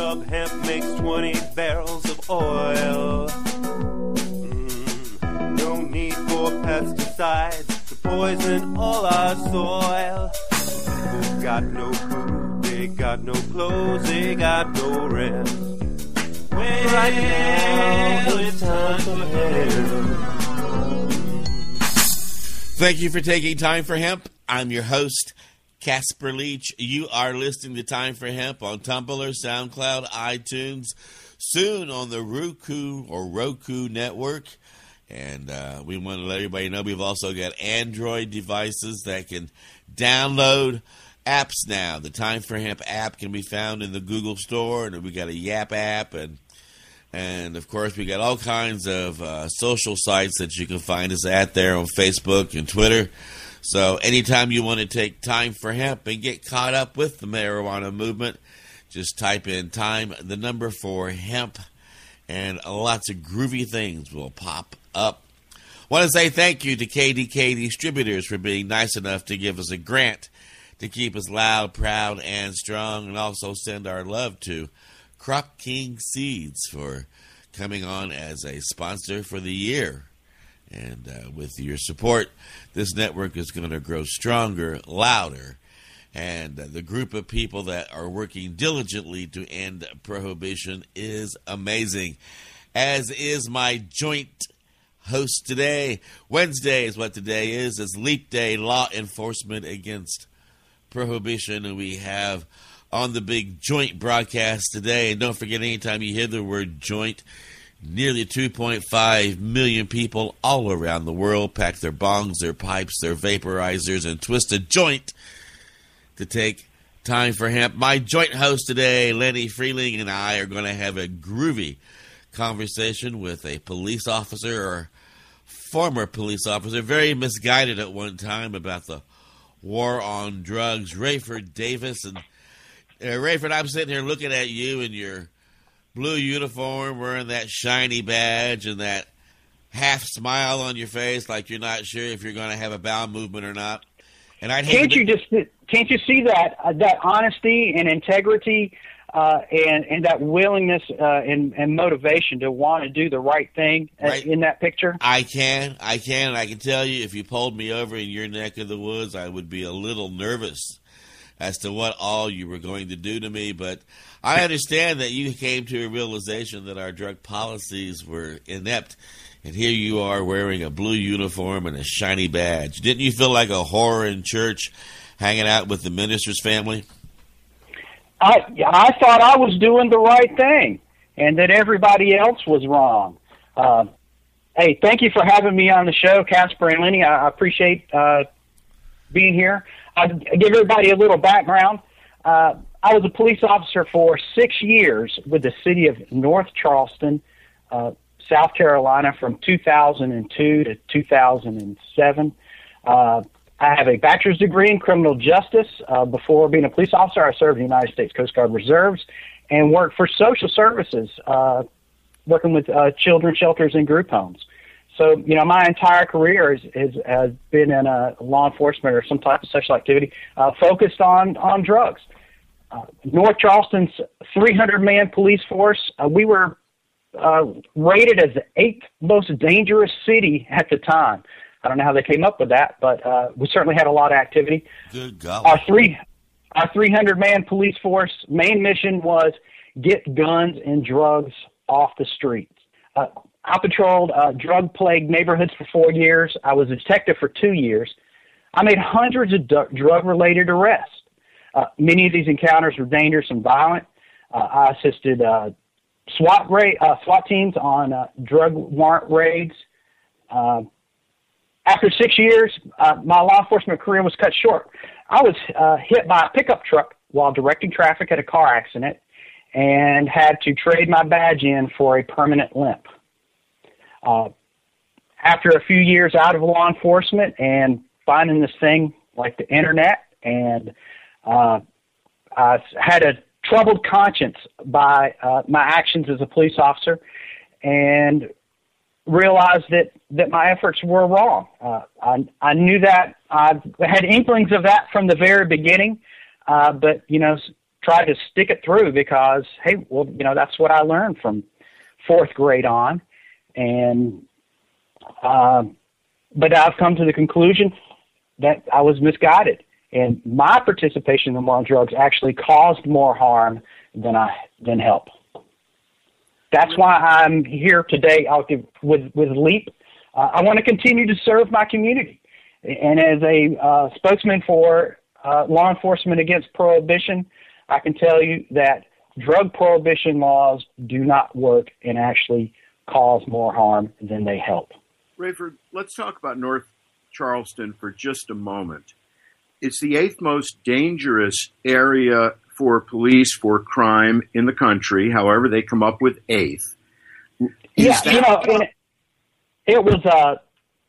of hemp makes 20 barrels of oil. No need for pesticides to poison all our soil. People got no food, they got no clothes, they got no rest. Right now it's time for hemp. Thank you for taking Time for Hemp. I'm your host, Casper Leitch. You are listening to Time for Hemp on Tumblr, SoundCloud, iTunes, soon on the Roku network. And we want to let everybody know we've also got Android devices that can download apps now. The Time for Hemp app can be found in the Google Store, and we got a Yap app, and of course we got all kinds of social sites that you can find us at there on Facebook and Twitter. So anytime you want to take Time for Hemp and get caught up with the marijuana movement, just type in time, the number for hemp, and lots of groovy things will pop up. I want to say thank you to KDK Distributors for being nice enough to give us a grant to keep us loud, proud, and strong, and also send our love to Crop King Seeds for coming on as a sponsor for the year. And with your support, this network is going to grow stronger, louder, and the group of people that are working diligently to end prohibition is amazing, as is my joint host today. Wednesday is what today is. It's Leap Day, Law Enforcement Against Prohibition, and we have on the big joint broadcast today. And don't forget, anytime you hear the word joint, nearly 2.5 million people all around the world pack their bongs, their pipes, their vaporizers, and twist a joint to take Time for Hemp. My joint host today, Lenny, Frieling, and I are going to have a groovy conversation with a police officer or former police officer, very misguided at one time about the war on drugs, Raeford Davis. And Raeford, I'm sitting here looking at you in your blue uniform, wearing that shiny badge and that half smile on your face, like you're not sure if you're going to have a bowel movement or not. And can't you see that honesty and integrity and that willingness and motivation to want to do the right thing in that picture? I can. And I can tell you, if you pulled me over in your neck of the woods, I would be a little nervous as to what all you were going to do to me. But I understand that you came to a realization that our drug policies were inept, and here you are wearing a blue uniform and a shiny badge. Didn't you feel like a whore in church hanging out with the minister's family? I thought I was doing the right thing and that everybody else was wrong. Hey, thank you for having me on the show, Casper and Lenny. I appreciate being here. I'll give everybody a little background. I was a police officer for 6 years with the city of North Charleston, South Carolina, from 2002 to 2007. I have a bachelor's degree in criminal justice. Before being a police officer, I served in the United States Coast Guard Reserves and worked for social services, working with children's shelters and group homes. So, my entire career has been in law enforcement or some type of sexual activity focused on drugs. North Charleston's 300-man police force, we were rated as the 8th most dangerous city at the time. I don't know how they came up with that, but we certainly had a lot of activity. Good golly. Our 300-man police force main mission was get guns and drugs off the streets. I patrolled drug-plagued neighborhoods for 4 years. I was a detective for 2 years. I made hundreds of drug-related arrests. Many of these encounters were dangerous and violent. I assisted SWAT teams on drug warrant raids. After 6 years, my law enforcement career was cut short. I was hit by a pickup truck while directing traffic at a car accident and had to trade my badge in for a permanent limp. After a few years out of law enforcement and finding this thing like the internet, and I had a troubled conscience by my actions as a police officer, and realized that my efforts were wrong. I knew that. I had inklings of that from the very beginning, but tried to stick it through because, hey, well, that's what I learned from fourth grade on. And, but I've come to the conclusion that I was misguided. And my participation in the war on drugs actually caused more harm than help. That's why I'm here today with LEAP. I want to continue to serve my community. And as a spokesman for law enforcement against prohibition, I can tell you that drug prohibition laws do not work and actually cause more harm than they help. Raeford, let's talk about North Charleston for just a moment. It's the 8th most dangerous area for police for crime in the country. However, they come up with 8th. It was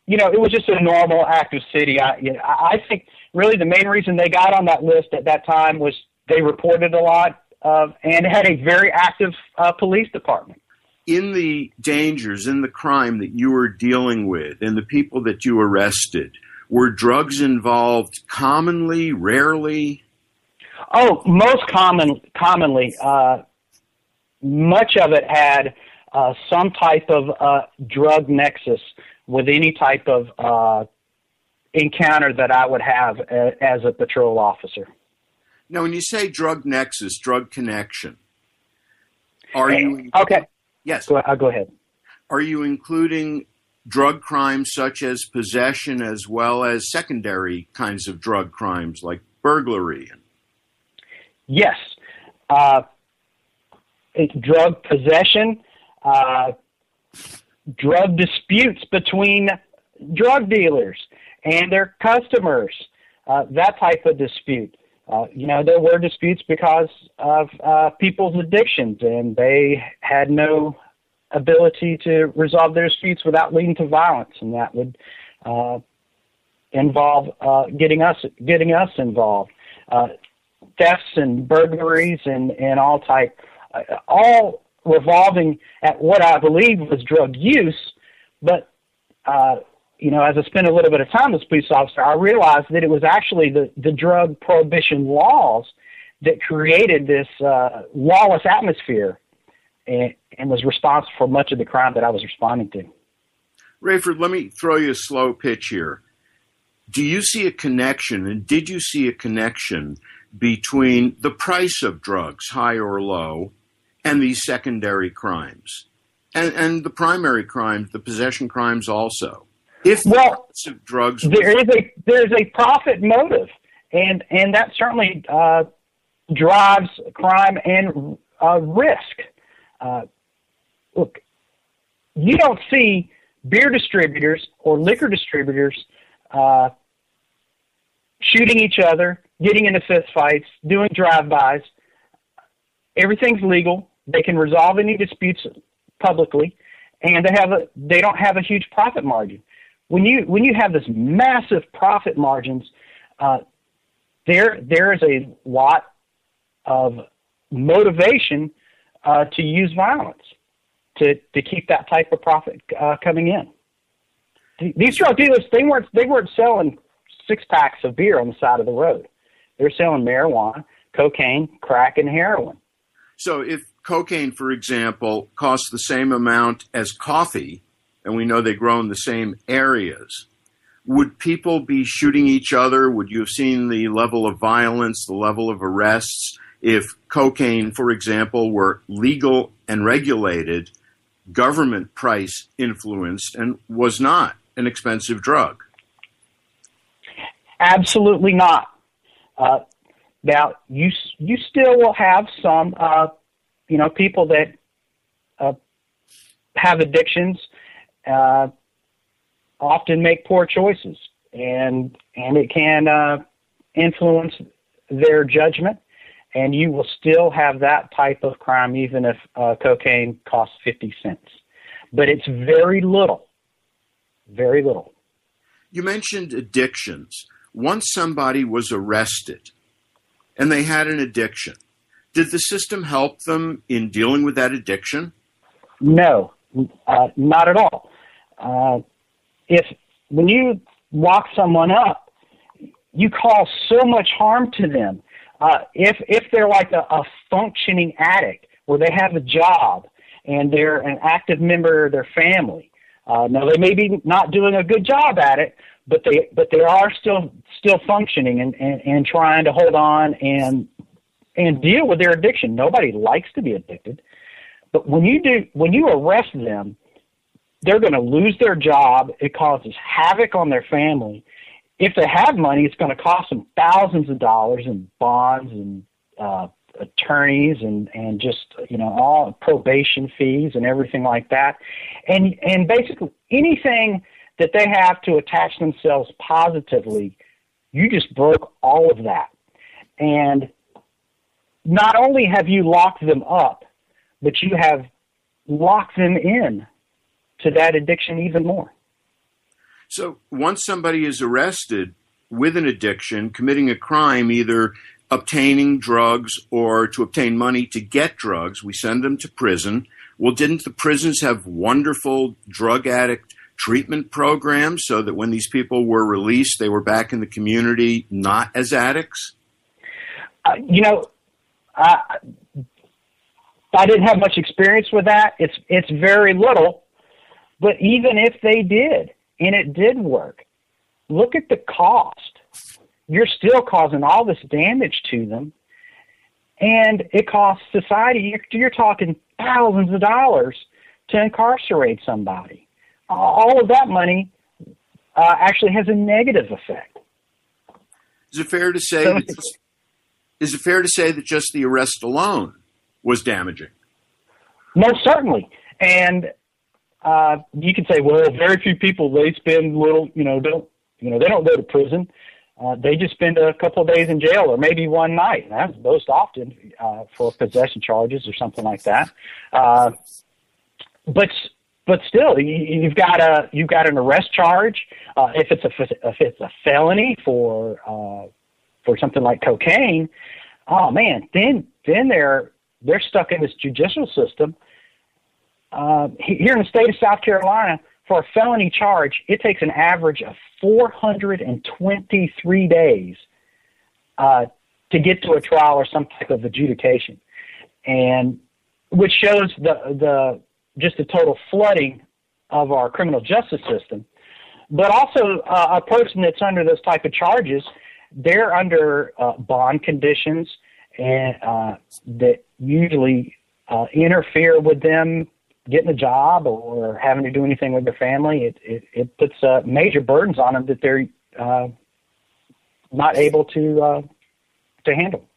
it was just a normal active city. I think really the main reason they got on that list at that time was they reported a lot and had a very active police department. In the dangers, in the crime that you were dealing with, and the people that you arrested, were drugs involved commonly, rarely? Oh, most commonly. Much of it had some type of drug nexus with any type of encounter that I would have as a patrol officer. Now, when you say drug nexus, drug connection, are you... Okay. Yes. Go ahead. Are you including drug crimes such as possession as well as secondary kinds of drug crimes like burglary? Yes. It's drug possession, drug disputes between drug dealers and their customers, that type of dispute. There were disputes because of people's addictions, and they had no ability to resolve their disputes without leading to violence, and that would involve getting us involved. Thefts and burglaries and all revolving at what I believe was drug use, but as I spent a little bit of time as a police officer, I realized that it was actually the drug prohibition laws that created this lawless atmosphere and was responsible for much of the crime that I was responding to. Raeford, let me throw you a slow pitch here. Do you see a connection, and did you see a connection between the price of drugs, high or low, and these secondary crimes? And the primary crimes, the possession crimes also? If the price of drugs there's a profit motive, and that certainly drives crime and risk. Look, you don't see beer distributors or liquor distributors shooting each other, getting into fist fights, doing drive-bys. Everything's legal. They can resolve any disputes publicly, and they don't have a huge profit margin. When you have this massive profit margins, there is a lot of motivation to use violence to keep that type of profit coming in. These drug dealers, they weren't selling 6-packs of beer on the side of the road. They were selling marijuana, cocaine, crack, and heroin. So if cocaine, for example, costs the same amount as coffee, and we know they grow in the same areas, would people be shooting each other? Would you have seen the level of violence, the level of arrests, if cocaine, for example, were legal and regulated, government price influenced, and was not an expensive drug? Absolutely not. Now, you still will have some, people that have addictions, often make poor choices, and it can influence their judgment, and you will still have that type of crime even if cocaine costs 50 cents. But it's very little. Very little. You mentioned addictions. Once somebody was arrested and they had an addiction, did the system help them in dealing with that addiction? No, not at all. When you lock someone up, you cause so much harm to them. If they're like a functioning addict where they have a job and they're an active member of their family, now they may be not doing a good job at it, but they are still functioning and trying to hold on and deal with their addiction. Nobody likes to be addicted, but when you arrest them, they're going to lose their job. It causes havoc on their family. If they have money, it's going to cost them thousands of dollars in bonds and attorneys and just, all probation fees and everything like that. And basically anything that they have to attach themselves positively, you just broke all of that. And not only have you locked them up, but you have locked them in to that addiction even more. So once somebody is arrested with an addiction, committing a crime, either obtaining drugs or to obtain money to get drugs, we send them to prison. Well, didn't the prisons have wonderful drug addict treatment programs so that when these people were released, they were back in the community, not as addicts? I didn't have much experience with that. It's very little. But even if they did, and it did work, look at the cost. You're still causing all this damage to them, and it costs society. You're talking thousands of dollars to incarcerate somebody. All of that money actually has a negative effect. Is it fair to say that just the arrest alone was damaging? Most certainly. And you can say, well, very few people, they spend they don't go to prison. They just spend a couple of days in jail or maybe one night. And that's most often for possession charges or something like that. But still, you've got an arrest charge. If it's a felony for something like cocaine, oh man, then they're stuck in this judicial system. Here in the state of South Carolina, for a felony charge, it takes an average of 423 days to get to a trial or some type of adjudication, and which shows the total flooding of our criminal justice system. But also, a person that's under those type of charges, they're under bond conditions and that usually interfere with them getting a job or having to do anything with their family. It puts major burdens on them that they're not able to handle.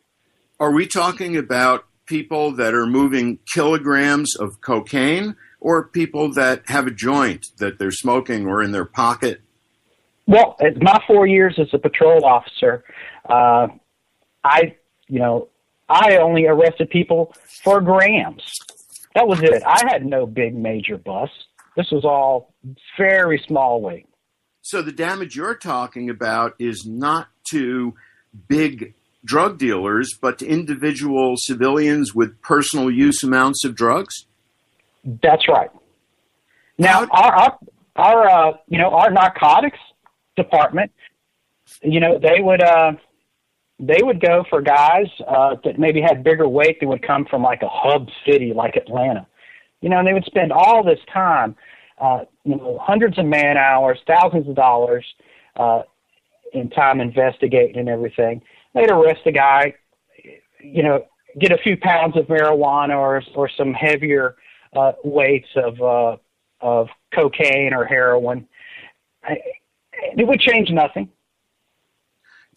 Are we talking about people that are moving kilograms of cocaine or people that have a joint that they're smoking or in their pocket? Well, in my 4 years as a patrol officer, I only arrested people for grams. That was it. I had no big major busts. This was all very small weight. So the damage you're talking about is not to big drug dealers, but to individual civilians with personal use amounts of drugs? That's right. Now, our narcotics department, they would go for guys that maybe had bigger weight that would come from like a hub city like Atlanta. And they would spend all this time, hundreds of man hours, thousands of dollars in time investigating and everything. They'd arrest a guy, get a few pounds of marijuana or some heavier weights of cocaine or heroin. It would change nothing.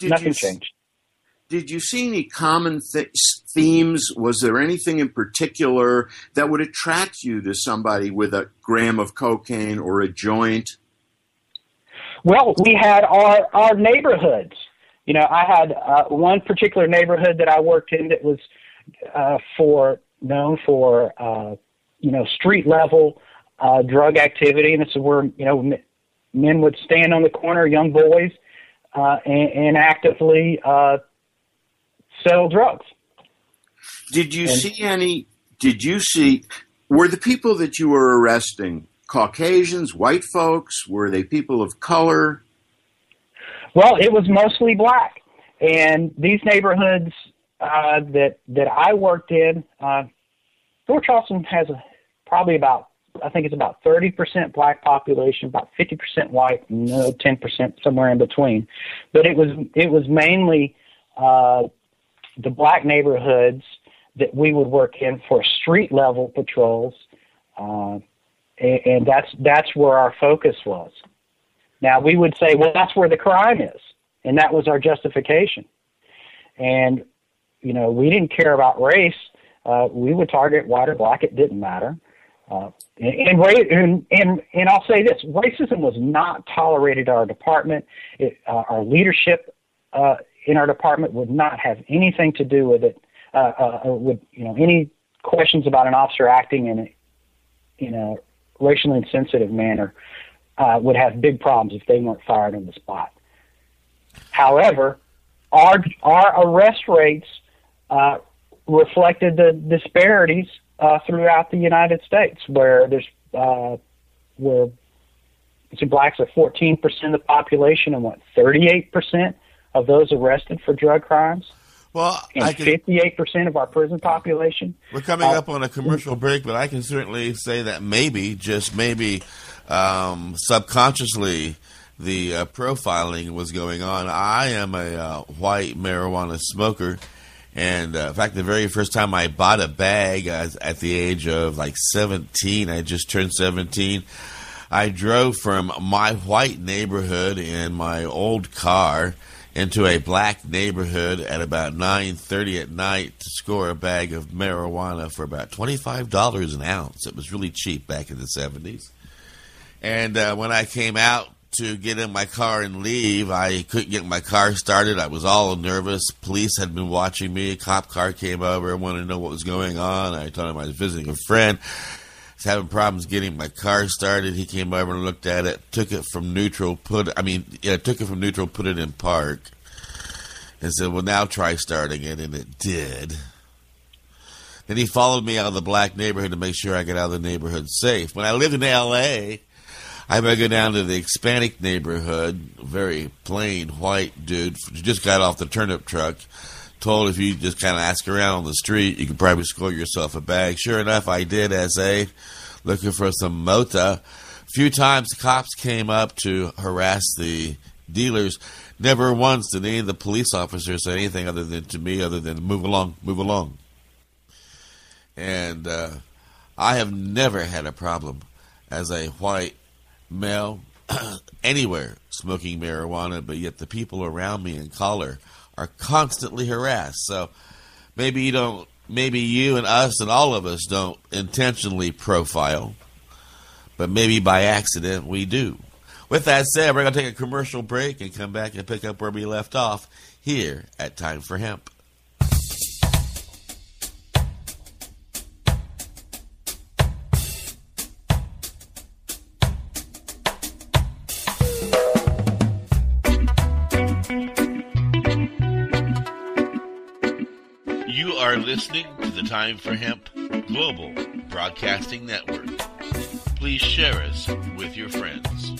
Nothing changed. Did you see any common themes? Was there anything in particular that would attract you to somebody with a gram of cocaine or a joint? Well, we had our neighborhoods. I had one particular neighborhood that I worked in that was known for street level drug activity, and this is where men would stand on the corner, young boys, and actively sell drugs. Were the people that you were arresting Caucasians, white folks? Were they people of color? Well, it was mostly black. And these neighborhoods, that I worked in, North Charleston has probably about, I think it's about 30% black population, about 50% white, 10% somewhere in between. But it was mainly the black neighborhoods that we would work in for street level patrols, and that's where our focus was. Now we would say, well, that's where the crime is, and that was our justification. And we didn't care about race. We would target white or black; it didn't matter. And I'll say this: racism was not tolerated at our department. Our leadership in our department would not have anything to do with it. With any questions about an officer acting in a racially insensitive manner would have big problems if they weren't fired on the spot. However, our arrest rates reflected the disparities throughout the United States, where blacks are 14% of the population, and 38% of those arrested for drug crimes. Well, and 58% of our prison population. We're coming up on a commercial break, but I can certainly say that maybe, just maybe, subconsciously, the profiling was going on. I am a white marijuana smoker, and in fact, the very first time I bought a bag at the age of 17, I just turned 17. I drove from my white neighborhood in my old car into a black neighborhood at about 9:30 at night to score a bag of marijuana for about $25 an ounce. It was really cheap back in the 70s. And when I came out to get in my car and leave, I couldn't get my car started. I was all nervous. Police had been watching me. A cop car came over, wanted to know what was going on. I told him I was visiting a friend. I was having problems getting my car started. He came over and looked at it, took it from neutral, put it in park, and said, well, now try starting it, and it did. Then he followed me out of the black neighborhood to make sure I got out of the neighborhood safe. When I lived in L.A., I would go down to the Hispanic neighborhood, very plain white dude, just got off the turnip truck, told if you just kind of ask around on the street, you could probably score yourself a bag. Sure enough, I did, S.A., looking for some mota. A few times cops came up to harass the dealers. Never once did any of the police officers say anything other than move along. And I have never had a problem as a white male anywhere smoking marijuana, but yet the people around me in color are constantly harassed. So maybe you and us and all of us don't intentionally profile, but maybe by accident we do. With that said, we're going to take a commercial break and come back and pick up where we left off here at Time for Hemp. You are listening to the Time for Hemp Global Broadcasting Network. Please share us with your friends.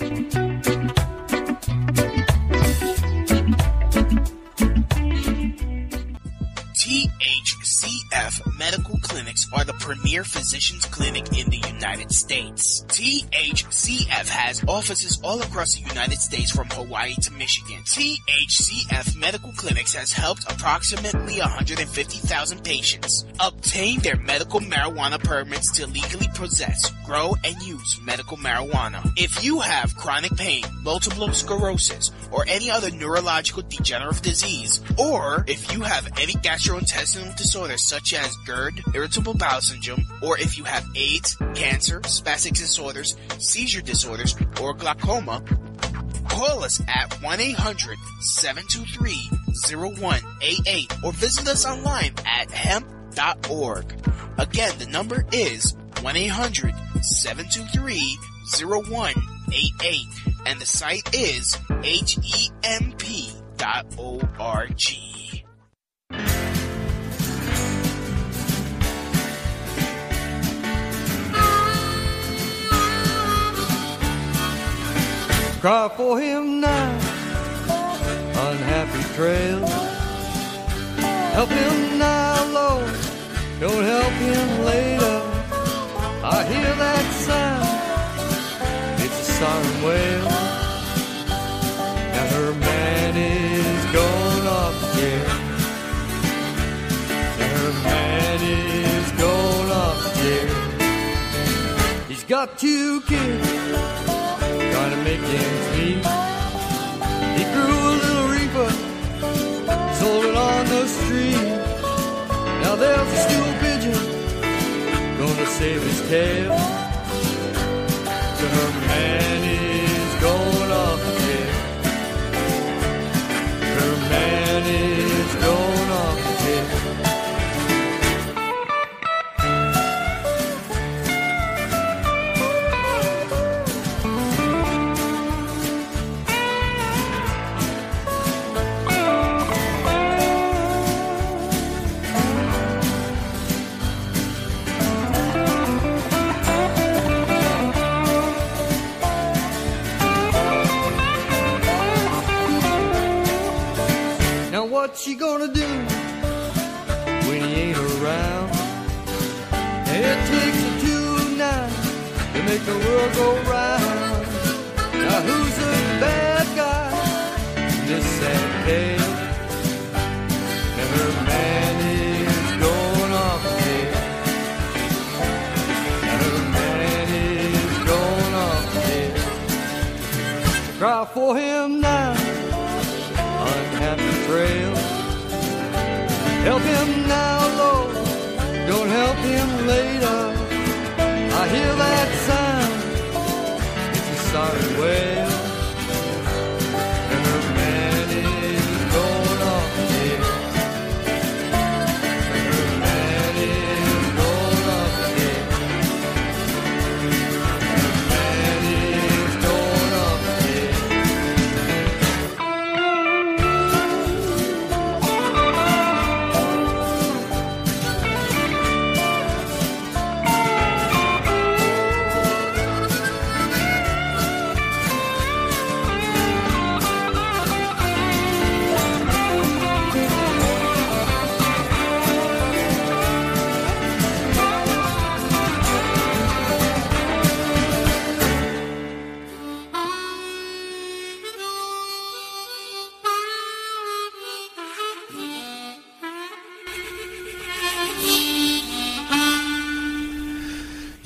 THCF Medical Clinics are the premier physicians clinic in the United States. THCF has offices all across the United States from Hawaii to Michigan. THCF Medical Clinics has helped approximately 150,000 patients obtain their medical marijuana permits to legally possess, grow, and use medical marijuana. If you have chronic pain, multiple sclerosis, or any other neurological degenerative disease, or if you have any gastrointestinal disorders such as GERD, irritable bowel syndrome, or if you have AIDS, cancer, spastic disorders, seizure disorders, or glaucoma, call us at 1-800-723-0188 or visit us online at hemp.org. Again, the number is 1-800-723-0188 and the site is hemp.org. Cry for him now, unhappy trail. Help him now, Lord, don't help him later. I hear that sound, it's a siren wail. Now her man is gone off again. Now her man is gone off again. He's got 2 kids, trying to make ends meet. He grew a little reaper, sold it on the street. Now there's a stool pigeon gonna save his tail. So her man is going off again. Her man is going off again. What's she gonna do when he ain't around? It takes a 2 of 9 to make the world go round. Now who's the bad guy in this sad tale? Now her man is going off again. Now her man is going off again. Cry for him now, unhappy trail. Help him now, Lord, don't help him later. I hear that sound, it's a siren wail. And her man is going off again. And her man is going off again. And her man is going off again.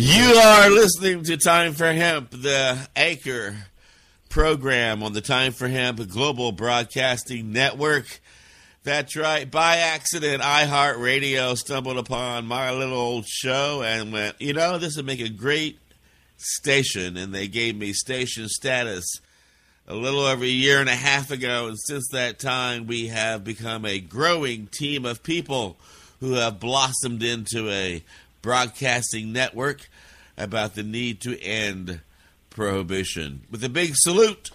You are listening to Time for Hemp, the Anchor program on the Time for Hemp Global Broadcasting Network. That's right. By accident, iHeartRadio stumbled upon my little old show and went, this would make a great station. And they gave me station status a little over a year and a half ago. And since that time, we have become a growing team of people who have blossomed into a broadcasting network about the need to end prohibition. With a big salute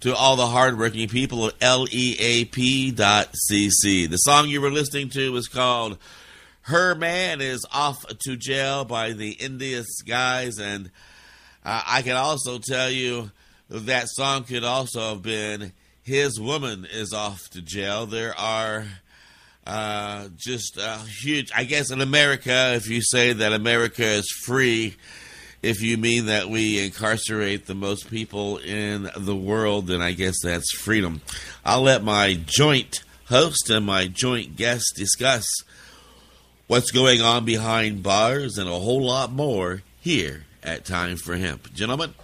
to all the hardworking people at leap.cc. The song you were listening to was called Her Man is Off to Jail by the Indias guys, and I can also tell you that song could also have been His Woman is Off to Jail. There are just huge, I guess in America, if you say that America is free, if you mean that we incarcerate the most people in the world, then I guess that's freedom. I'll let my joint host and my joint guest discuss what's going on behind bars and a whole lot more here at Time for Hemp. Gentlemen?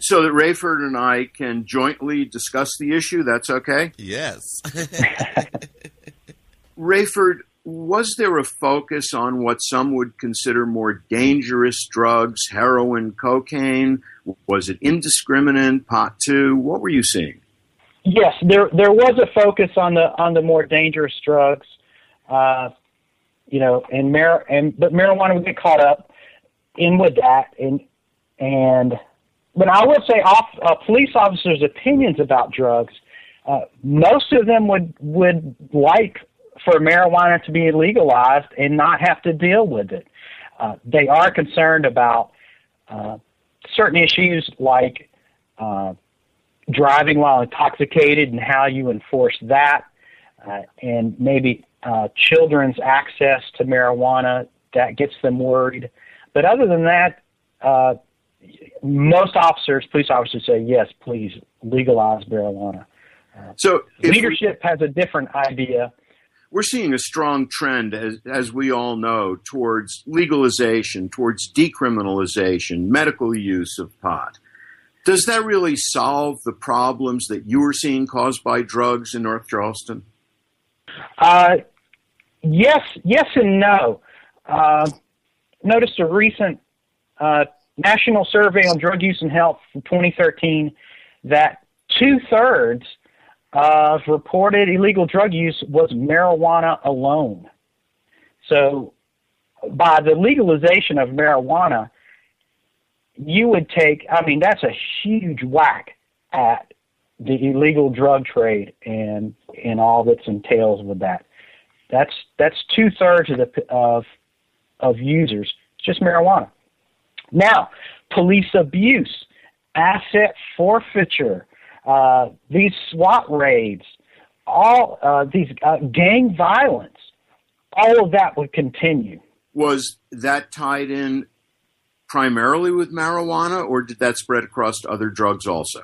So that Raeford and I can jointly discuss the issue, that's okay? Yes. Raeford, was there a focus on what some would consider more dangerous drugs, heroin, cocaine? Was it indiscriminate, pot too? What were you seeing? Yes, there was a focus on the more dangerous drugs, but marijuana would get caught up in with that, but I would say police officers' opinions about drugs, most of them would like for marijuana to be legalized and not have to deal with it. They are concerned about certain issues like driving while intoxicated and how you enforce that, and maybe children's access to marijuana. That gets them worried. But other than that, most police officers say, yes, please legalize marijuana. So leadership has a different idea. We're seeing a strong trend, as we all know, towards legalization, towards decriminalization, medical use of pot. Does that really solve the problems that you were seeing caused by drugs in North Charleston? Yes and no. Noticed a recent national survey on drug use and health from 2013 that 2/3 of reported illegal drug use was marijuana alone. So by the legalization of marijuana, you would take, that's a huge whack at the illegal drug trade and all that entails with that. That's 2/3 of users, just marijuana. Now, police abuse, asset forfeiture, these SWAT raids, all these gang violence, all of that would continue. Was that tied in primarily with marijuana, or did that spread across to other drugs also?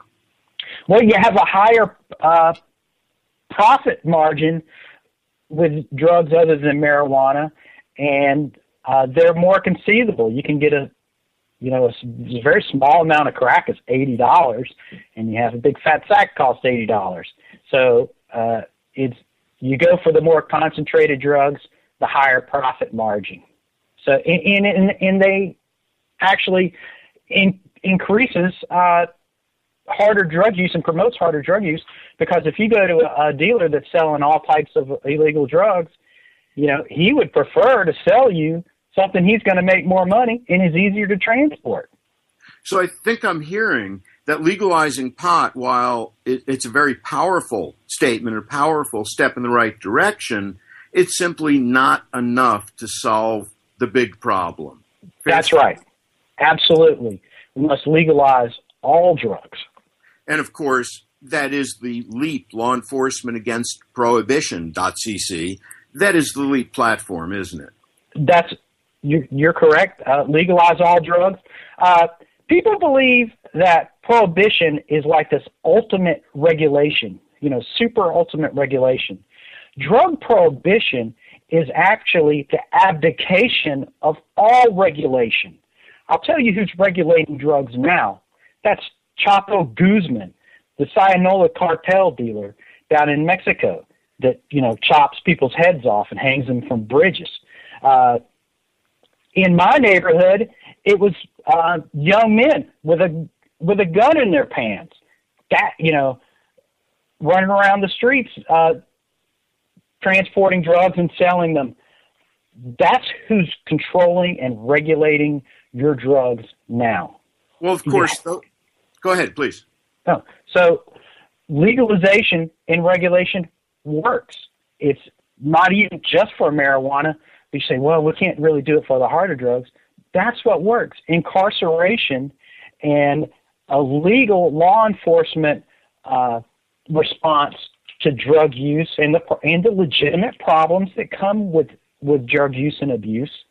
Well, you have a higher profit margin with drugs other than marijuana, and they're more conceivable. You can get a very small amount of crack is $80, and you have a big fat sack costs $80. So you go for the more concentrated drugs, the higher profit margin. So and they actually increases harder drug use and promotes harder drug use, because if you go to a dealer that's selling all types of illegal drugs, he would prefer to sell you something he's going to make more money and is easier to transport. So I think I'm hearing that legalizing pot, while it's a very powerful statement, a powerful step in the right direction, it's simply not enough to solve the big problem. That's right. Absolutely. We must legalize all drugs. And of course, that is the LEAP, Law Enforcement Against Prohibition.cc. That is the LEAP platform, isn't it? You're correct. Legalize all drugs. People believe that prohibition is like this ultimate regulation, super ultimate regulation. Drug prohibition is actually the abdication of all regulation. I'll tell you who's regulating drugs now. That's Chapo Guzman, the Sinaloa cartel dealer down in Mexico that, chops people's heads off and hangs them from bridges. In my neighborhood, it was young men with a gun in their pants, that running around the streets, transporting drugs and selling them. That's who's controlling and regulating your drugs now. Well, of course. Yeah. Go ahead, please. Oh, so legalization and regulation works. It's not even just for marijuana. You say, well, we can't really do it for the harder drugs. That's what works. Incarceration and a legal law enforcement response to drug use and the legitimate problems that come with drug use and abuse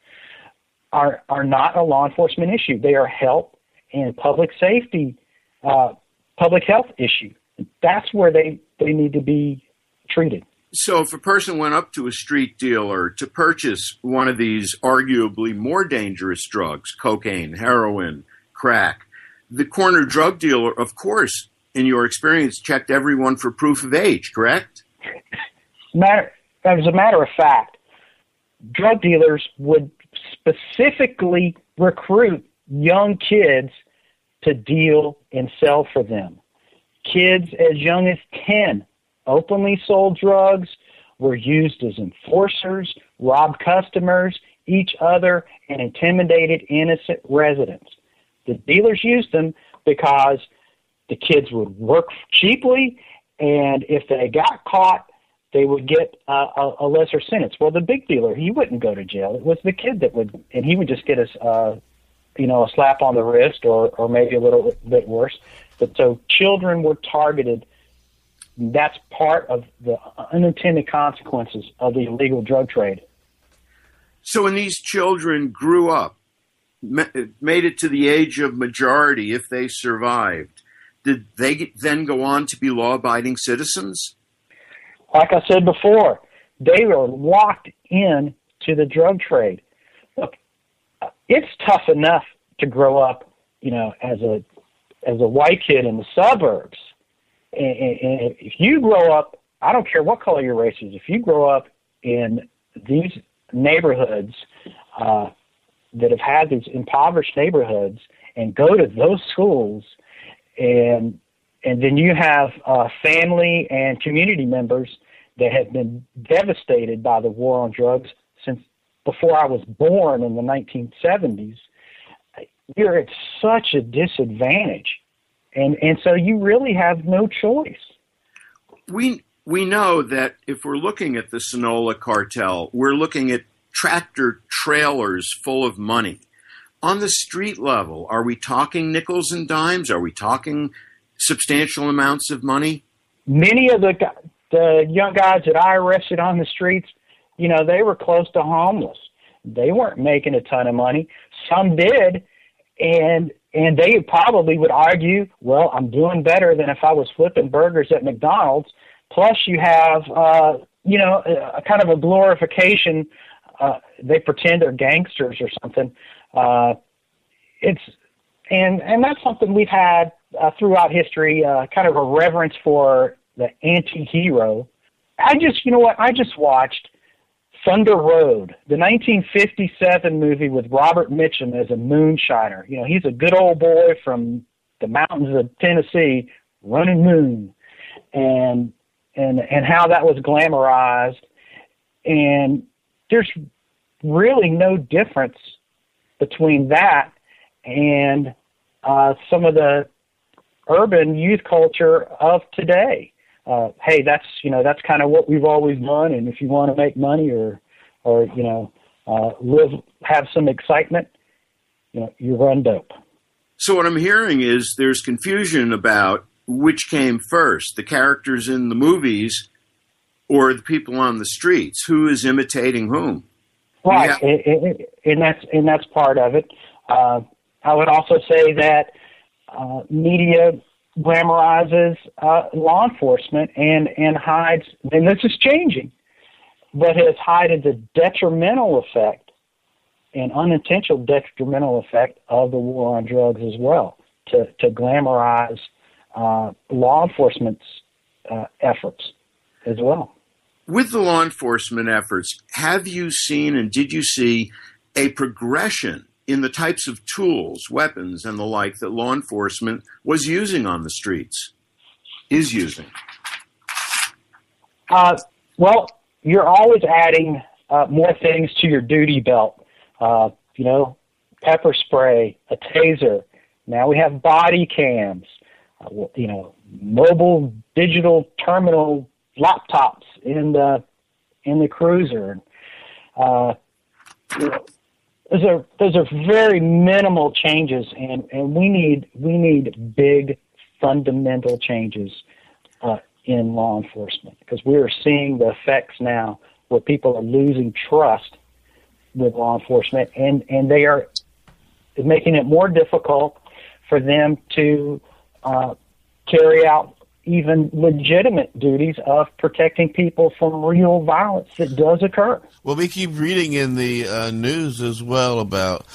are not a law enforcement issue. They are health and public safety, public health issue. That's where they need to be treated. So if a person went up to a street dealer to purchase one of these arguably more dangerous drugs, cocaine, heroin, crack, the corner drug dealer, of course, in your experience, checked everyone for proof of age, correct? As a matter of fact, drug dealers would specifically recruit young kids to deal and sell for them. Kids as young as 10 openly sold drugs, were used as enforcers, robbed customers, each other, and intimidated innocent residents. The dealers used them because the kids would work cheaply, and if they got caught, they would get a lesser sentence. Well, the big dealer, he wouldn't go to jail. It was the kid that would, and he would just get a slap on the wrist or maybe a little bit worse. But so children were targeted That's part of the unintended consequences of the illegal drug trade. So when these children grew up, made it to the age of majority, if they survived, did they then go on to be law-abiding citizens? Like I said before, they were locked in to the drug trade. Look, it's tough enough to grow up, as a white kid in the suburbs. And if you grow up, I don't care what color your race is, if you grow up in these neighborhoods that have had these impoverished neighborhoods and go to those schools, and then you have family and community members that have been devastated by the war on drugs since before I was born in the 1970s, you're at such a disadvantage. And so you really have no choice. We know that if we're looking at the Sonoma cartel, we're looking at tractor trailers full of money. On the street level, are we talking nickels and dimes? Are we talking substantial amounts of money? Many of the young guys that I arrested on the streets, they were close to homeless. They weren't making a ton of money. Some did, and they probably would argue, well, I'm doing better than if I was flipping burgers at McDonald's. Plus, you have, a kind of a glorification. They pretend they're gangsters or something. And that's something we've had throughout history, kind of a reverence for the anti-hero. I just watched Thunder Road, the 1957 movie with Robert Mitchum as a moonshiner. He's a good old boy from the mountains of Tennessee running moon, and how that was glamorized. And there's really no difference between that and some of the urban youth culture of today. Hey, that's kind of what we've always done, and if you want to make money or have some excitement, you run dope. So what I'm hearing is there's confusion about which came first, the characters in the movies or the people on the streets. Who is imitating whom? Right, and that's part of it. I would also say that media glamorizes law enforcement and hides, and this is changing, but has hidden the detrimental effect and unintentional detrimental effect of the war on drugs as well, to glamorize law enforcement's efforts as well. With the law enforcement efforts, have you seen and did you see a progression in the types of tools, weapons, and the like that law enforcement was using on the streets, is using? Well, you're always adding more things to your duty belt. Pepper spray, a taser. Now we have body cams, mobile digital terminal laptops in the cruiser. Those are very minimal changes, and we need big fundamental changes in law enforcement, because we are seeing the effects now where people are losing trust with law enforcement, and they are making it more difficult for them to carry out even legitimate duties of protecting people from real violence that does occur. Well, we keep reading in the news as well about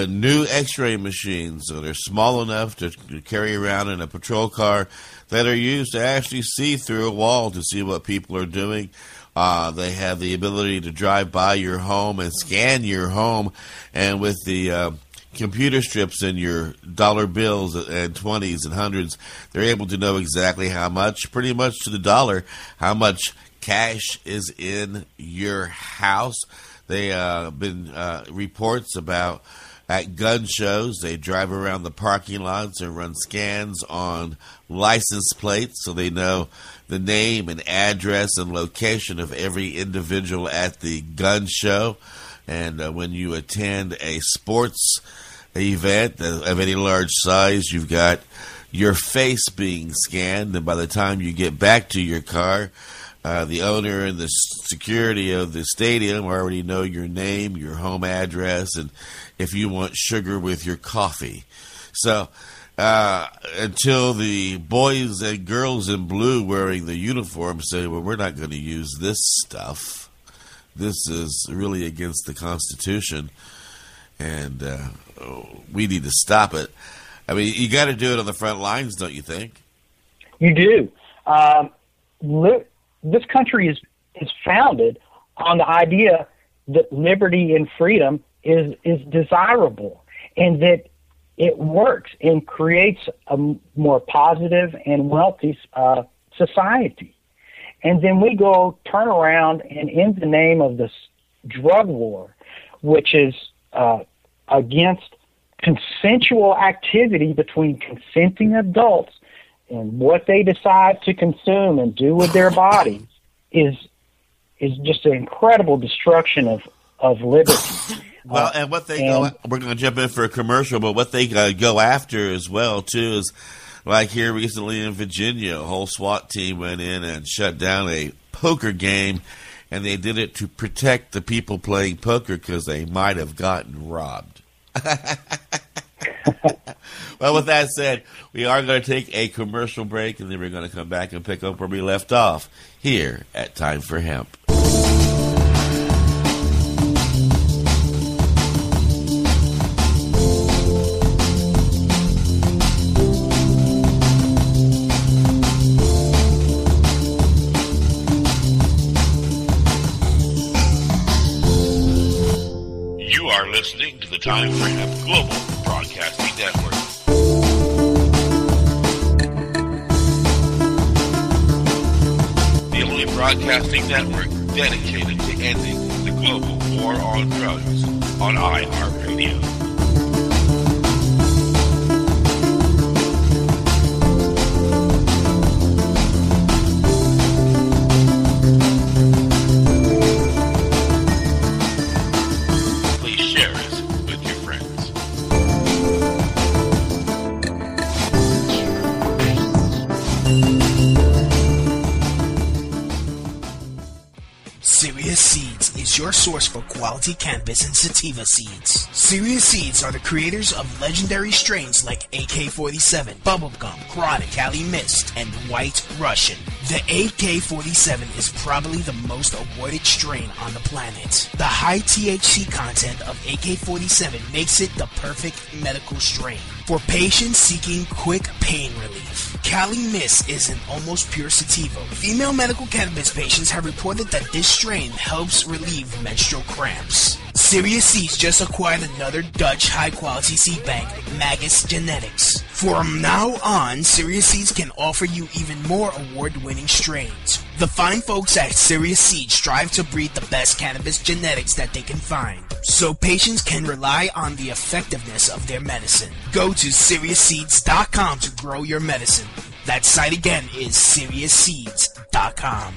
new x-ray machines that are small enough to carry around in a patrol car that are used to actually see through a wall to see what people are doing. They have the ability to drive by your home and scan your home, and with the computer strips in your dollar bills and 20s and hundreds, they're able to know exactly how much, pretty much to the dollar, how much cash is in your house. They been reports about at gun shows, they drive around the parking lots and run scans on license plates so they know the name and address and location of every individual at the gun show. And when you attend a sports event of any large size, you've got your face being scanned, and by the time you get back to your car, the owner and the security of the stadium already know your name, your home address, and if you want sugar with your coffee. So until the boys and girls in blue wearing the uniform say, well, we're not going to use this stuff. This is really against the Constitution, and we need to stop it. I mean, you got to do it on the front lines, don't you think? You do. This country is founded on the idea that liberty and freedom is desirable, and that it works and creates a more positive and wealthy society. And then we go turn around and, in the name of this drug war, which is against consensual activity between consenting adults and what they decide to consume and do with their bodies, is just an incredible destruction of liberty. Well, and what they go, we're going to jump in for a commercial, but what they go after as well, too, is like here recently in Virginia, a whole SWAT team went in and shut down a poker game, and they did it to protect the people playing poker because they might have gotten robbed. Well, with that said, we are going to take a commercial break, and then we're going to come back and pick up where we left off here at Time for Hemp. You are listening to the Time for Hemp Global Broadcasting Network. The only broadcasting network dedicated to ending the global war on drugs on iHeartRadio. Your source for quality cannabis and sativa seeds. Serious Seeds are the creators of legendary strains like AK-47, Bubblegum, Chronic, Cali Mist, and White Russian. The AK-47 is probably the most awarded strain on the planet. The high THC content of AK-47 makes it the perfect medical strain for patients seeking quick pain relief. Cali Mist is an almost pure sativa. Female medical cannabis patients have reported that this strain helps relieve menstrual cramps. Serious Seeds just acquired another Dutch high-quality seed bank, Magus Genetics. From now on, Serious Seeds can offer you even more award-winning strains. The fine folks at Serious Seeds strive to breed the best cannabis genetics that they can find, so patients can rely on the effectiveness of their medicine. Go to SeriousSeeds.com to grow your medicine. That site again is SeriousSeeds.com.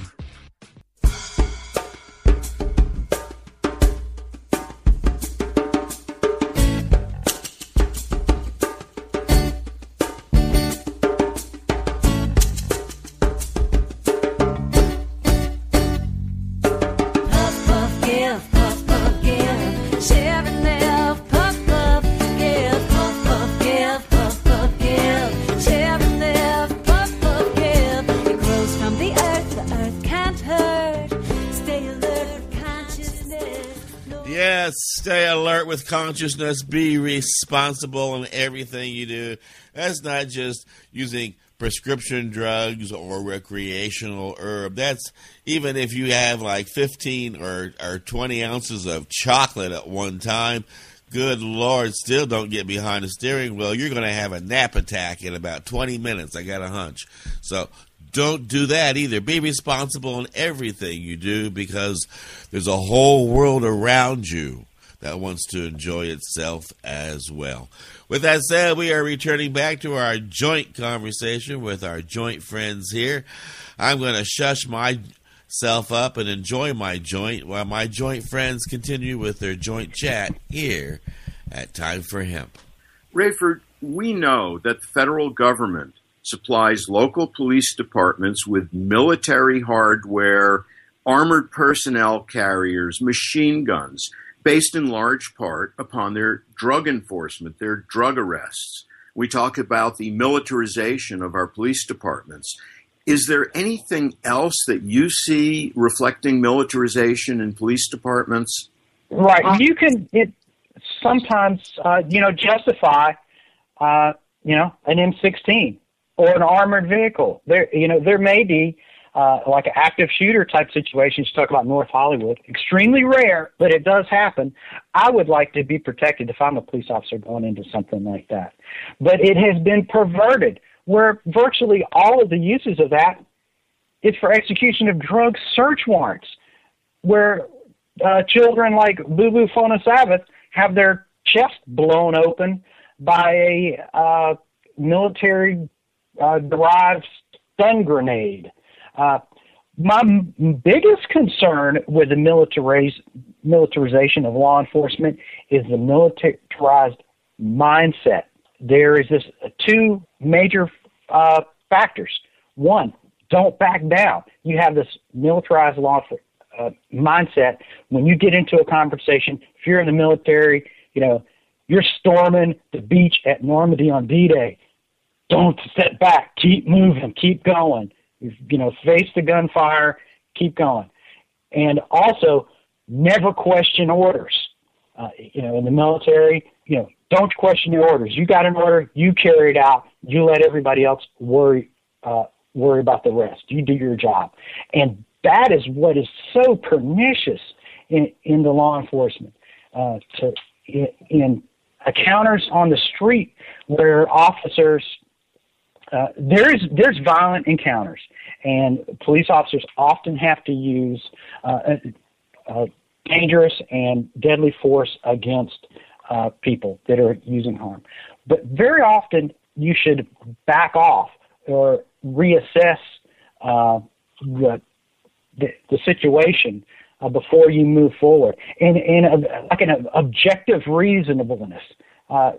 Stay alert with consciousness. Be responsible in everything you do. That's not just using prescription drugs or recreational herb. That's even if you have like 15 or 20 ounces of chocolate at one time. Good Lord, still don't get behind the steering wheel. You're going to have a nap attack in about 20 minutes. I got a hunch. So don't do that either. Be responsible in everything you do because there's a whole world around you that wants to enjoy itself as well. With that said, we are returning back to our joint conversation with our joint friends here. I'm going to shush myself up and enjoy my joint while my joint friends continue with their joint chat here at Time for Hemp. Raeford, we know that the federal government supplies local police departments with military hardware, armored personnel carriers, machine guns, based in large part upon their drug enforcement, their drug arrests. We talk about the militarization of our police departments. Is there anything else that you see reflecting militarization in police departments? Right. You can sometimes justify an M16 or an armored vehicle. There may be like an active shooter type situation. You talk about North Hollywood. Extremely rare, but it does happen. I would like to be protected if I'm a police officer going into something like that. But it has been perverted, where virtually all of the uses of that is for execution of drug search warrants, where children like Boo Boo Fona Sabbath have their chest blown open by a military-derived stun grenade. My biggest concern with the militarization of law enforcement is the militarized mindset. There is two major factors. One, don't back down. You have this militarized law mindset. When you get into a conversation, if you're in the military, you're storming the beach at Normandy on D-Day. Don't sit back. Keep moving. Keep going. Face the gunfire. Keep going. And also, never question orders. In the military, don't question your orders. You got an order, you carry it out. You let everybody else worry about the rest. You do your job. And that is what is so pernicious in the law enforcement. In encounters on the street where officers, there's violent encounters, and police officers often have to use dangerous and deadly force against people that are using harm. But very often you should back off or reassess the situation before you move forward, and like an objective reasonableness.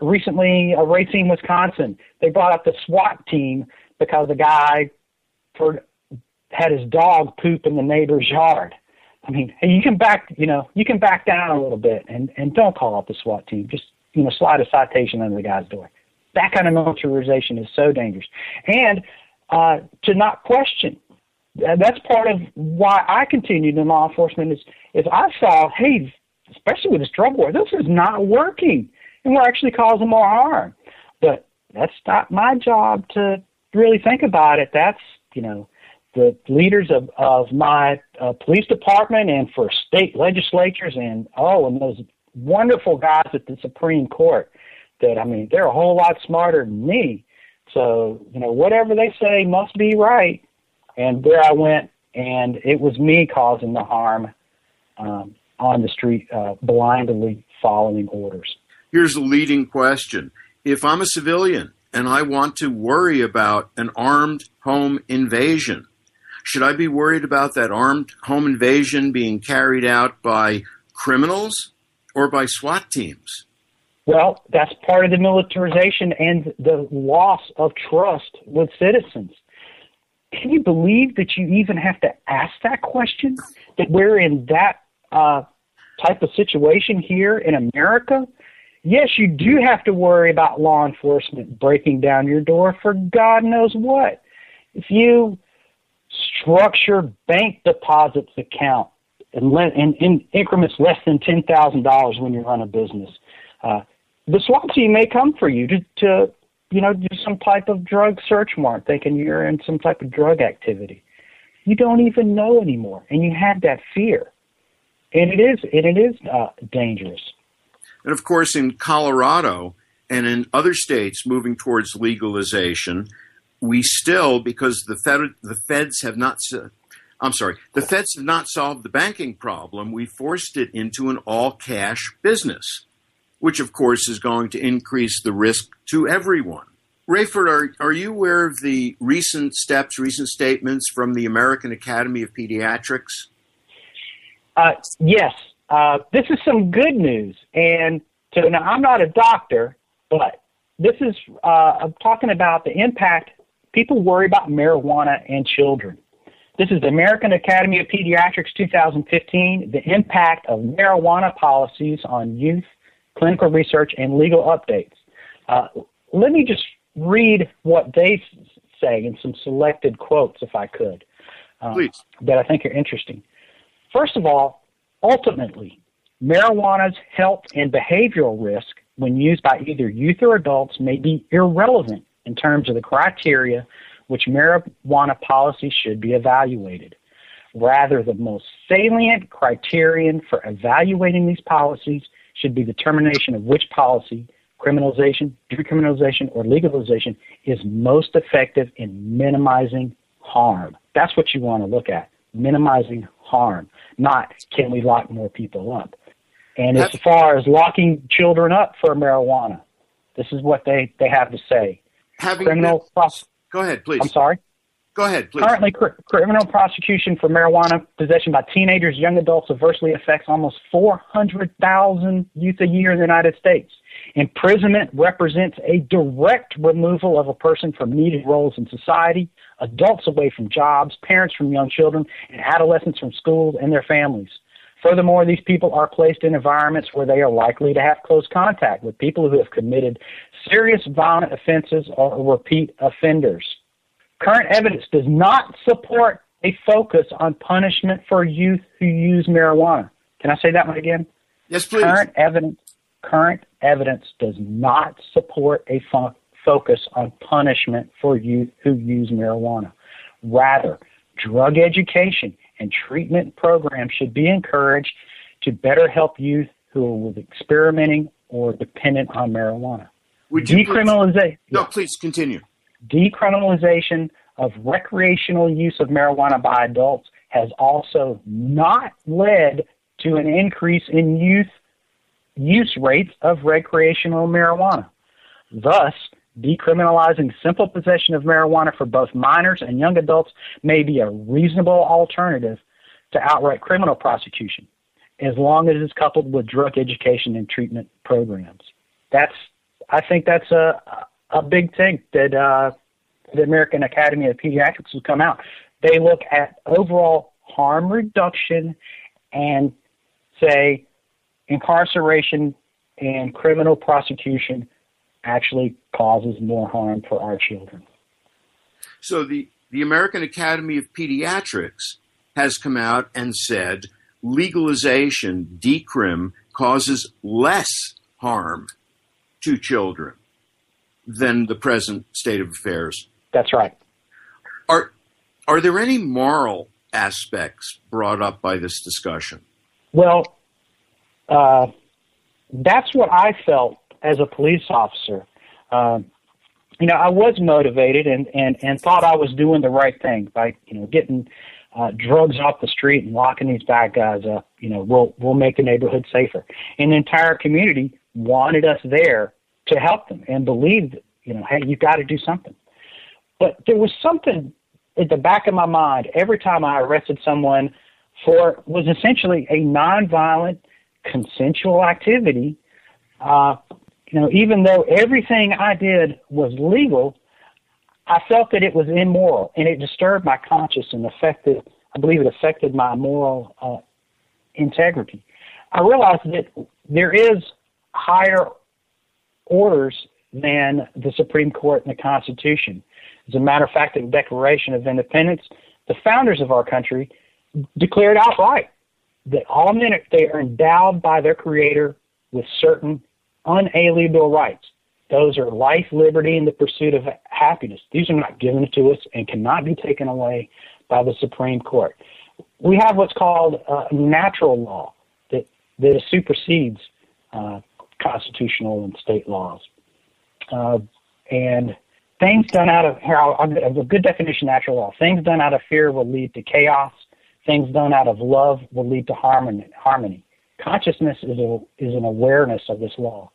Recently, a Racine, Wisconsin, they brought up the SWAT team because the guy had his dog poop in the neighbor's yard. I mean, hey, you can back down a little bit and don't call out the SWAT team. Just, slide a citation under the guy's door. That kind of militarization is so dangerous. And to not question. That's part of why I continued in law enforcement is I saw, hey, especially with this drug war, this is not working, and we're actually causing more harm. But that's not my job to really think about it. That's, the leaders of my police department and for state legislatures and those wonderful guys at the Supreme Court that, they're a whole lot smarter than me. So, whatever they say must be right. And there I went, and it was me causing the harm on the street, blindly following orders. Here's a leading question. If I'm a civilian and I want to worry about an armed home invasion, should I be worried about that armed home invasion being carried out by criminals or by SWAT teams? Well, that's part of the militarization and the loss of trust with citizens. Can you believe that you even have to ask that question? That we're in that type of situation here in America? Yes, you do have to worry about law enforcement breaking down your door for God knows what. If you structure bank deposits account in increments less than $10,000 when you run a business, the SWAT team may come for you to do some type of drug search warrant, thinking you're in some type of drug activity. You don't even know anymore, and you have that fear, and it is dangerous. And of course, in Colorado and in other states moving towards legalization, we still, because the feds have not solved the banking problem, we forced it into an all-cash business, which of course is going to increase the risk to everyone. Raeford, are you aware of the recent statements from the American Academy of Pediatrics? Yes. This is some good news. And now I'm not a doctor, but this is I'm talking about the impact. People worry about marijuana and children. This is the American Academy of Pediatrics 2015, the impact of marijuana policies on youth, clinical research, and legal updates. Let me just read what they say in some selected quotes, if I could, that I think are interesting. First of all, ultimately, marijuana's health and behavioral risk when used by either youth or adults may be irrelevant in terms of the criteria which marijuana policy should be evaluated. Rather, the most salient criterion for evaluating these policies should be determination of which policy, criminalization, decriminalization, or legalization, is most effective in minimizing harm. That's what you want to look at, minimizing harm, not can we lock more people up. And as far as locking children up for marijuana, this is what they have to say. Go ahead, please. I'm sorry? Go ahead, please. Currently, criminal prosecution for marijuana possession by teenagers, young adults adversely affects almost 400,000 youth a year in the United States. Imprisonment represents a direct removal of a person from needed roles in society, adults away from jobs, parents from young children, and adolescents from schools and their families. Furthermore, these people are placed in environments where they are likely to have close contact with people who have committed serious violent offenses or repeat offenders. Current evidence does not support a focus on punishment for youth who use marijuana. Can I say that one again? Yes, please. Current evidence does not support a focus on punishment for youth who use marijuana. Rather, drug education and treatment programs should be encouraged to better help youth who are experimenting or dependent on marijuana. Please continue. Decriminalization of recreational use of marijuana by adults has also not led to an increase in youth use rates of recreational marijuana. Thus, decriminalizing simple possession of marijuana for both minors and young adults may be a reasonable alternative to outright criminal prosecution, as long as it's coupled with drug education and treatment programs. I think that's a big thing that the American Academy of Pediatrics has come out. They look at overall harm reduction and say incarceration and criminal prosecution actually causes more harm for our children. So the American Academy of Pediatrics has come out and said legalization, decrim, causes less harm to children than the present state of affairs. That's right. Are there any moral aspects brought up by this discussion? Well, that's what I felt as a police officer. I was motivated and thought I was doing the right thing by, getting drugs off the street and locking these bad guys up. We'll make the neighborhood safer. And the entire community wanted us there to help them and believed, hey, you've got to do something. But there was something at the back of my mind every time I arrested someone for was essentially a nonviolent, consensual activity. Even though everything I did was legal, I felt that it was immoral, and it disturbed my conscience and I believe it affected my moral integrity. I realized that there is higher orders than the Supreme Court and the Constitution. As a matter of fact, in the Declaration of Independence, the founders of our country declared outright that all men they are endowed by their Creator with certain unalienable rights. Those are life, liberty, and the pursuit of happiness. These are not given to us and cannot be taken away by the Supreme Court. We have what's called natural law that supersedes constitutional and state laws. And things done out of, a good definition of natural law, things done out of fear will lead to chaos. Things done out of love will lead to harmony. Consciousness is an awareness of this law.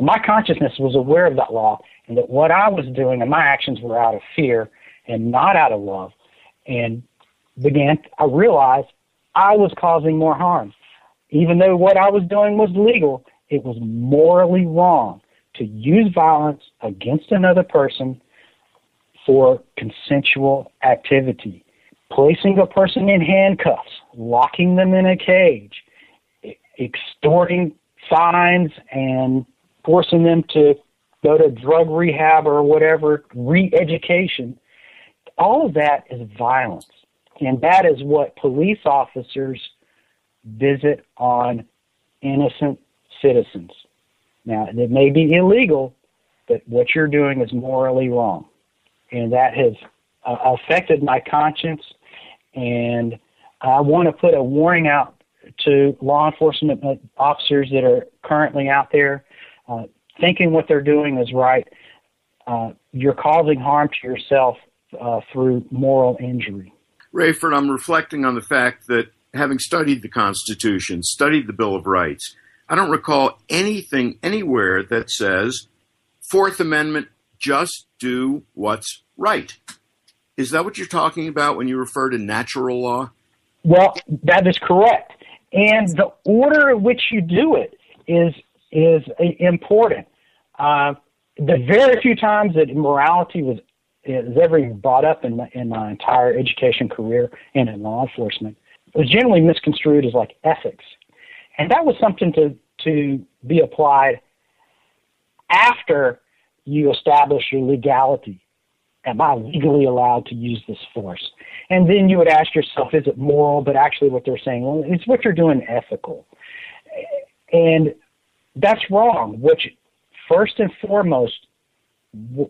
My consciousness was aware of that law and that what I was doing and my actions were out of fear and not out of love. And I realized I was causing more harm. Even though what I was doing was legal, it was morally wrong to use violence against another person for consensual activity. Placing a person in handcuffs, locking them in a cage, extorting fines and forcing them to go to drug rehab or whatever, re-education, all of that is violence. And that is what police officers visit on innocent citizens. Now, it may be illegal, but what you're doing is morally wrong. And that has affected my conscience, and I want to put a warning out to law enforcement officers that are currently out there thinking what they're doing is right. You're causing harm to yourself through moral injury. Raeford, I'm reflecting on the fact that having studied the Constitution, studied the Bill of Rights, I don't recall anything anywhere that says, Fourth Amendment, just do what's right. Is that what you're talking about when you refer to natural law? Well, that is correct. And the order in which you do it is important. The very few times that morality was ever brought up in my entire education career and in law enforcement, it was generally misconstrued as like ethics. And that was something to be applied after you establish your legality. Am I legally allowed to use this force? And then you would ask yourself, is it moral? But actually what they're saying, well, is what you're doing ethical? And that's wrong. Which, first and foremost,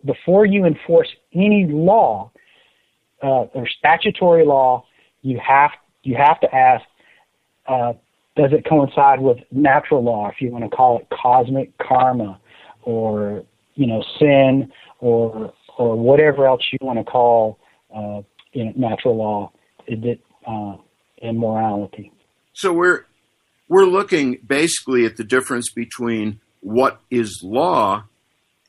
before you enforce any law or statutory law, you have to ask, does it coincide with natural law, if you want to call it cosmic karma, or sin, or whatever else you want to call natural law, immorality. So we're looking basically at the difference between what is law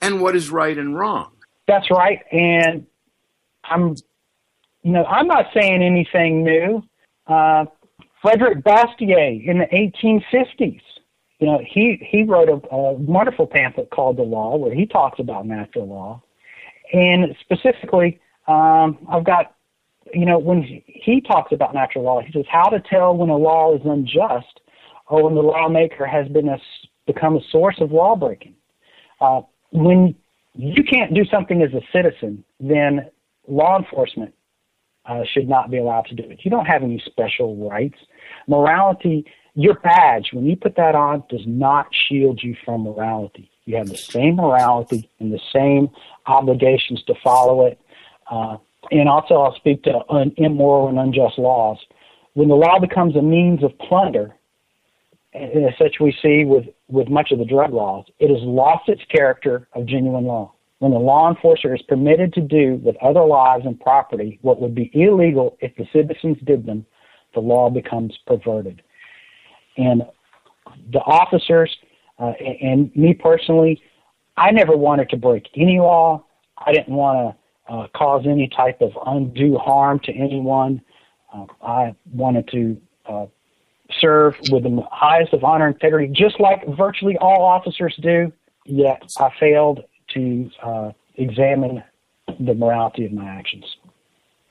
and what is right and wrong. That's right, and I'm not saying anything new. Frederick Bastiat in the 1850s, he wrote a wonderful pamphlet called The Law, where he talks about natural law. And specifically, I've got, when he talks about natural law, he says how to tell when a law is unjust or when the lawmaker has become a source of law breaking. When you can't do something as a citizen, then law enforcement should not be allowed to do it. You don't have any special rights. Morality, your badge, when you put that on, does not shield you from morality. You have the same morality and the same obligations to follow it. And also I'll speak to immoral and unjust laws. When the law becomes a means of plunder, as such we see with much of the drug laws, it has lost its character of genuine law. When the law enforcer is permitted to do with other lives and property what would be illegal if the citizens did them, the law becomes perverted. And the officers, and me personally, I never wanted to break any law. I didn't want to cause any type of undue harm to anyone. I wanted to serve with the highest of honor and integrity, just like virtually all officers do, yet I failed to examine the morality of my actions.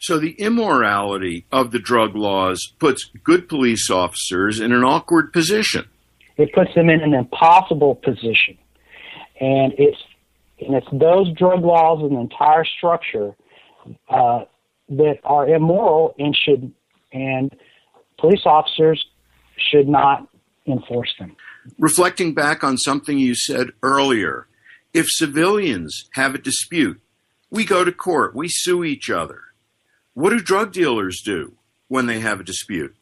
So the immorality of the drug laws puts good police officers in an awkward position. It puts them in an impossible position. And it's those drug laws and the entire structure that are immoral and police officers should not enforce them. Reflecting back on something you said earlier, if civilians have a dispute, we go to court, we sue each other. What do drug dealers do when they have a dispute?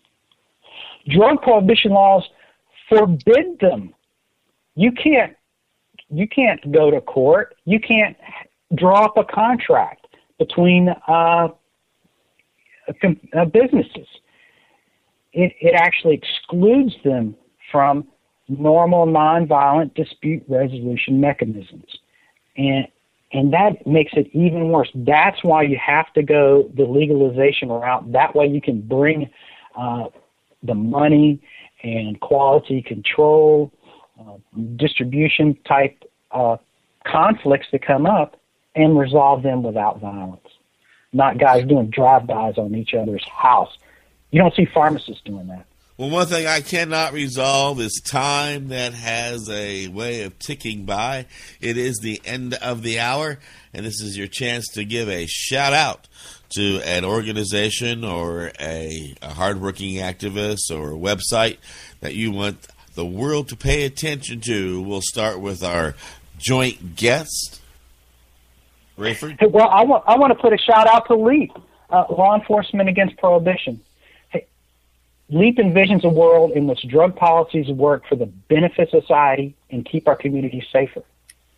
Drug prohibition laws forbid them. You can't go to court. You can't draw up a contract between businesses. It actually excludes them from normal nonviolent dispute resolution mechanisms. And that makes it even worse. That's why you have to go the legalization route. That way you can bring the money and quality control, distribution type conflicts that come up and resolve them without violence. Not guys doing drive-bys on each other's house. You don't see pharmacists doing that. Well, one thing I cannot resolve is time that has a way of ticking by. It is the end of the hour, and this is your chance to give a shout-out to an organization or a hardworking activist or a website that you want the world to pay attention to. We'll start with our joint guest, Raeford. Well, I want to put a shout-out to LEAP, Law Enforcement Against Prohibition. LEAP envisions a world in which drug policies work for the benefit of society and keep our communities safer.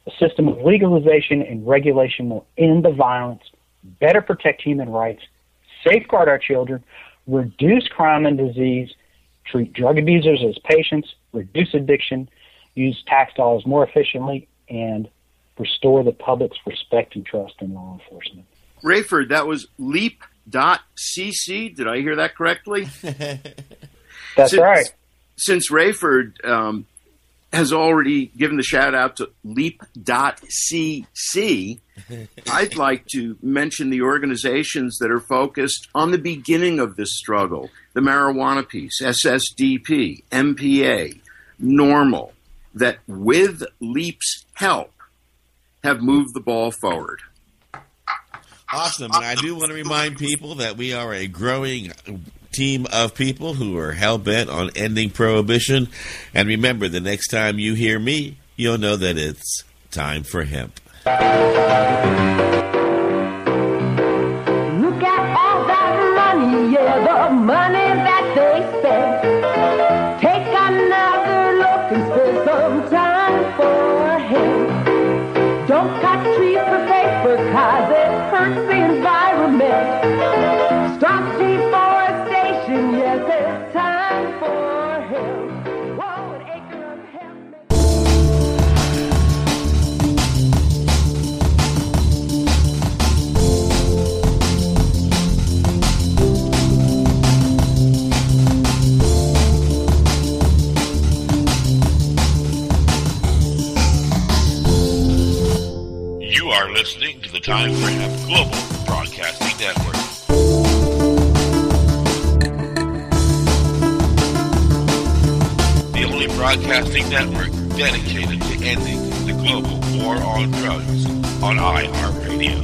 A system of legalization and regulation will end the violence, better protect human rights, safeguard our children, reduce crime and disease, treat drug abusers as patients, reduce addiction, use tax dollars more efficiently, and restore the public's respect and trust in law enforcement. Raeford, that was leap.cc. Did I hear that correctly? That's right. Since Raeford has already given the shout out to leap.cc, I'd like to mention the organizations that are focused on the beginning of this struggle. The marijuana piece, SSDP, MPA, NORML, that with LEAP's help have moved the ball forward. Awesome. And I do want to remind people that we are a growing team of people who are hell-bent on ending prohibition. And remember, the next time you hear me, you'll know that it's time for hemp. Look at all that money, yeah, the money that they spend. Take another look and spend some time for hemp. Don't cut trees for paper, 'cause it hurts the environment. Stop deforestation, yes, it's time for hemp. Whoa, an acre of hemp. You are listening to the Time for Hemp Global Broadcasting Network. The only broadcasting network dedicated to ending the global war on drugs on iHeartRadio.